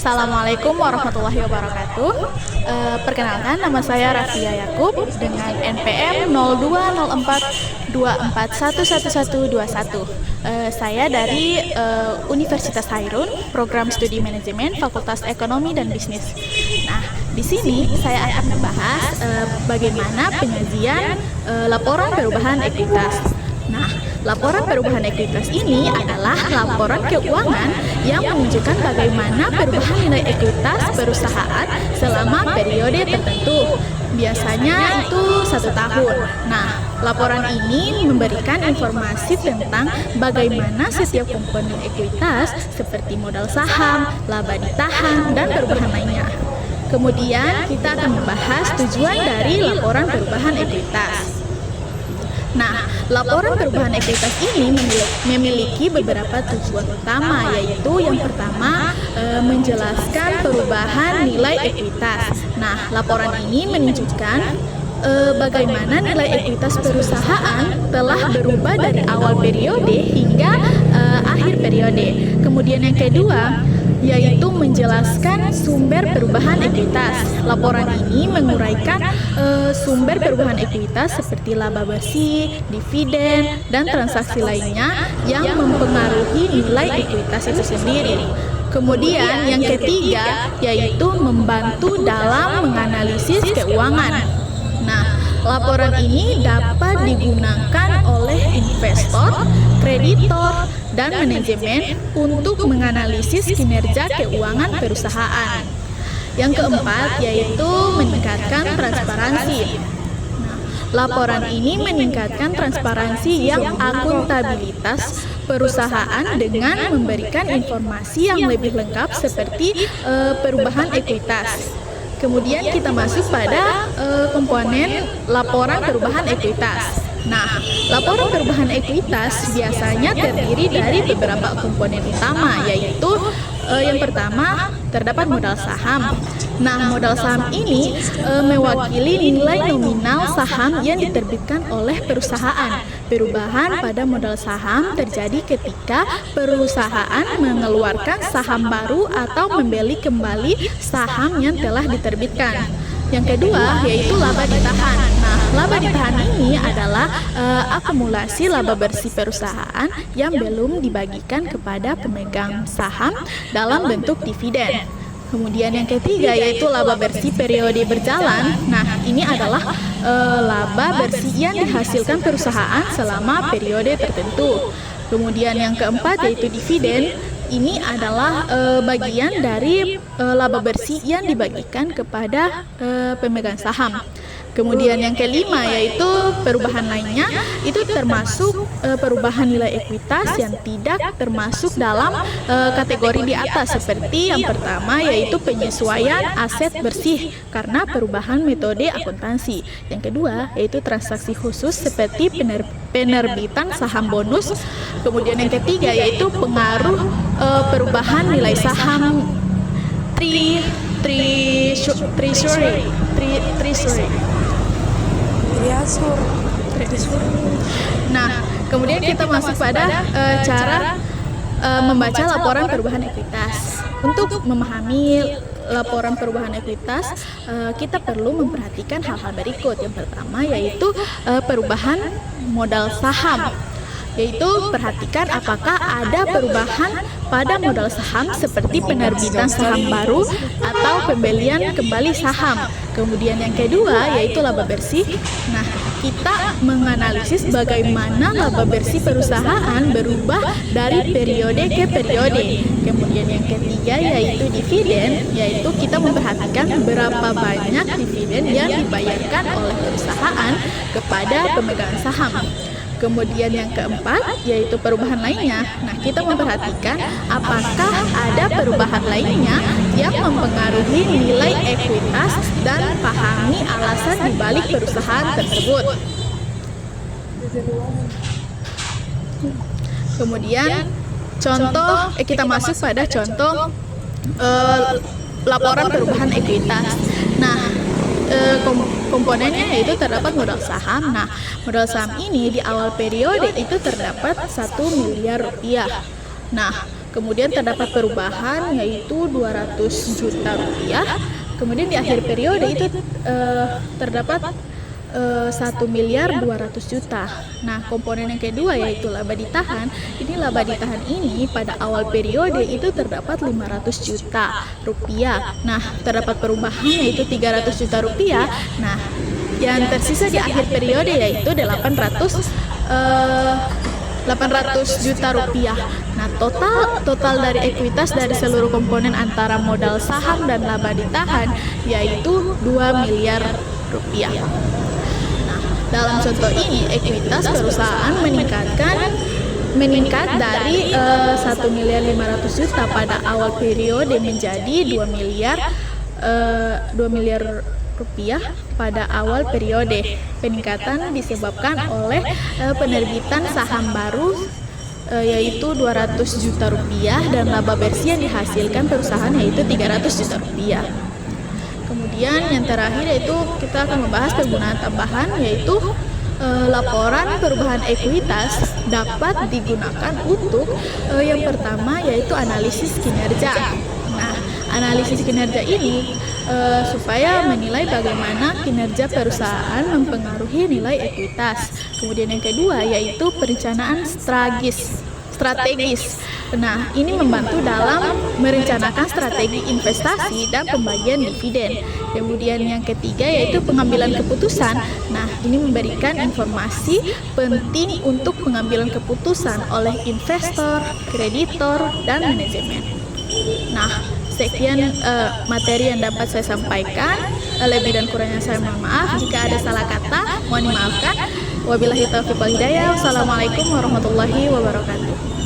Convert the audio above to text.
Assalamualaikum warahmatullahi wabarakatuh. Perkenalkan, nama saya Rafia Yakub dengan NPM 020424111121. Saya dari Universitas Hairun, Program Studi Manajemen, Fakultas Ekonomi dan Bisnis. Nah, di sini saya akan membahas bagaimana penyajian laporan perubahan ekuitas. Nah, laporan perubahan ekuitas ini adalah laporan keuangan yang menunjukkan bagaimana perubahan nilai ekuitas perusahaan selama periode tertentu. Biasanya itu 1 tahun. Nah, laporan ini memberikan informasi tentang bagaimana setiap komponen ekuitas seperti modal saham, laba ditahan, dan perubahan lainnya. Kemudian kita akan membahas tujuan dari laporan perubahan ekuitas. Nah, laporan perubahan ekuitas ini memiliki beberapa tujuan utama, yaitu yang pertama menjelaskan perubahan nilai ekuitas. Nah, laporan ini menunjukkan bagaimana nilai ekuitas perusahaan telah berubah dari awal periode hingga akhir periode. Kemudian yang kedua, yaitu menjelaskan sumber perubahan ekuitas. Laporan ini menguraikan sumber perubahan ekuitas seperti laba bersih, dividen, dan transaksi lainnya yang mempengaruhi nilai ekuitas itu sendiri. Kemudian yang ketiga, yaitu membantu dalam menganalisis keuangan. Nah, laporan ini dapat digunakan oleh investor, kreditor, dan manajemen untuk menganalisis kinerja keuangan perusahaan. Yang keempat, yaitu meningkatkan transparansi. Nah, laporan ini meningkatkan transparansi yang akuntabilitas perusahaan dengan memberikan informasi yang lebih lengkap seperti perubahan ekuitas. Kemudian kita masuk pada komponen laporan perubahan ekuitas. Nah, laporan perubahan ekuitas biasanya terdiri dari beberapa komponen utama, yaitu yang pertama terdapat modal saham. Nah, modal saham ini mewakili nilai nominal saham yang diterbitkan oleh perusahaan. Perubahan pada modal saham terjadi ketika perusahaan mengeluarkan saham baru atau membeli kembali saham yang telah diterbitkan. Yang kedua, yaitu laba ditahan. Nah, laba ditahan ini adalah akumulasi laba bersih perusahaan yang belum dibagikan kepada pemegang saham dalam bentuk dividen. Kemudian yang ketiga, yaitu laba bersih periode berjalan. Nah, ini adalah laba bersih yang dihasilkan perusahaan selama periode tertentu. Kemudian yang keempat, yaitu dividen. Ini adalah bagian dari laba bersih yang dibagikan kepada pemegang saham. Kemudian yang kelima, yaitu perubahan lainnya, itu termasuk perubahan nilai ekuitas yang tidak termasuk dalam kategori di atas, seperti yang pertama, yaitu penyesuaian aset bersih karena perubahan metode akuntansi. Yang kedua, yaitu transaksi khusus seperti penerbitan saham bonus. Kemudian yang ketiga, yaitu pengaruh perubahan nilai saham treasury. Nah, kemudian kita masuk pada cara membaca laporan perubahan ekuitas. Untuk memahami laporan perubahan ekuitas, kita perlu memperhatikan hal-hal berikut. Yang pertama, yaitu perubahan modal saham. Yaitu perhatikan apakah ada perubahan pada modal saham seperti penerbitan saham baru atau pembelian kembali saham. Kemudian yang kedua, yaitu laba bersih. Nah, kita menganalisis bagaimana laba bersih perusahaan berubah dari periode ke periode. Kemudian yang ketiga, yaitu dividen, yaitu kita memperhatikan berapa banyak dividen yang dibayarkan oleh perusahaan kepada pemegang saham. Kemudian yang keempat, yaitu perubahan lainnya. Nah, kita memperhatikan apakah ada perubahan lainnya yang mempengaruhi nilai ekuitas dan pahami alasan dibalik perusahaan tersebut. Kemudian contoh, kita masuk pada contoh laporan perubahan ekuitas. Nah, komponennya yaitu terdapat modal saham. Nah, modal saham ini di awal periode itu terdapat 1 miliar rupiah. Nah, Kemudian terdapat perubahan yaitu 200 juta rupiah. Kemudian di akhir periode itu terdapat 1.200.000.000. Nah, komponen yang kedua yaitu laba ditahan. Ini laba ditahan ini pada awal periode itu terdapat 500 juta rupiah. Nah, terdapat perubahan yaitu 300 juta rupiah. Nah, yang tersisa di akhir periode yaitu 800 juta rupiah. Nah, total dari ekuitas dari seluruh komponen antara modal saham dan laba ditahan yaitu 2 miliar rupiah. Dalam contoh ini, ekuitas perusahaan meningkat dari 1.500.000.000 pada awal periode menjadi 2 miliar rupiah pada awal periode. Peningkatan disebabkan oleh penerbitan saham baru yaitu 200 juta rupiah dan laba bersih yang dihasilkan perusahaan yaitu 300 juta rupiah. Kemudian yang terakhir yaitu kita akan membahas penggunaan tambahan yaitu laporan perubahan ekuitas dapat digunakan untuk yang pertama yaitu analisis kinerja. Nah, analisis kinerja ini supaya menilai bagaimana kinerja perusahaan mempengaruhi nilai ekuitas. Kemudian yang kedua yaitu perencanaan strategis. Nah, ini membantu dalam merencanakan strategi investasi dan pembagian dividen. Kemudian yang ketiga yaitu pengambilan keputusan. Nah, ini memberikan informasi penting untuk pengambilan keputusan oleh investor, kreditor, dan manajemen. Nah, sekian materi yang dapat saya sampaikan. Lebih dan kurangnya saya mohon maaf. Jika ada salah kata, mohon dimaafkan. Wabillahi taufiq wal hidayah. Wassalamualaikum warahmatullahi wabarakatuh.